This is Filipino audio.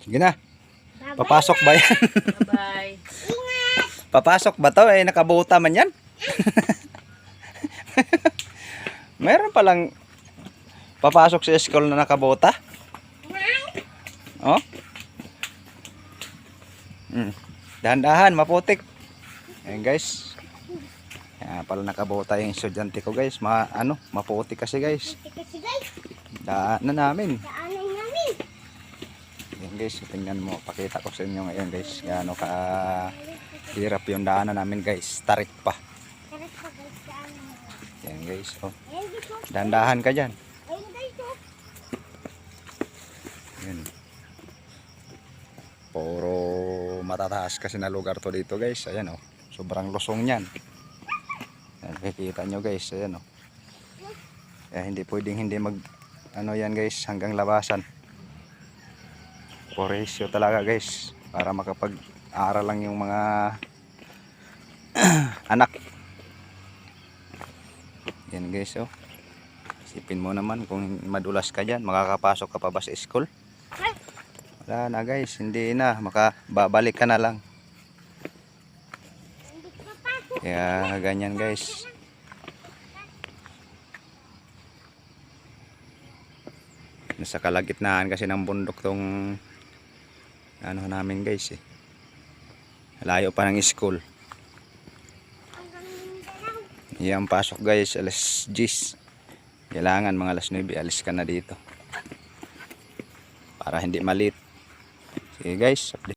Sige na. Papasok ba yan? Bye. Papasok ba to? Eh, nakabuta man yan. Meron palang papasok sa school na nakabuta. Oh? Dahan-dahan, maputik. Ayan guys. Kaya pala nakabuta yung estudyante ko guys. Maputik kasi guys. Daanan namin. Ayan guys, tingnan mo. Pakita ko sa inyo ngayon guys. Gaano ka hirap yung daanan namin guys. Tarik pa. Ayan guys. Oh. Dahan-dahan ka dyan. Ayan. Puro matataas kasi na lugar to dito guys. Ayan oh. Sobrang lusong yan. Ayan, nakikita nyo guys. Ayan oh. Kaya hindi pwedeng hindi yan guys hanggang labasan. Poresyo talaga guys. Para makapag-aral lang yung mga anak. Yan guys oh. Isipin mo naman kung madulas ka dyan. Makakapasok ka pa ba sa school? Wala na guys, hindi na, makababalik ka na lang. Kaya ganyan guys. Nasa kalagitnaan kasi ng bundok tong ano namin guys eh. Layo pa ng school. Yan pasok guys, alas 10. Kailangan mga alas 9 alis ka na dito. Para hindi malit. Sige guys,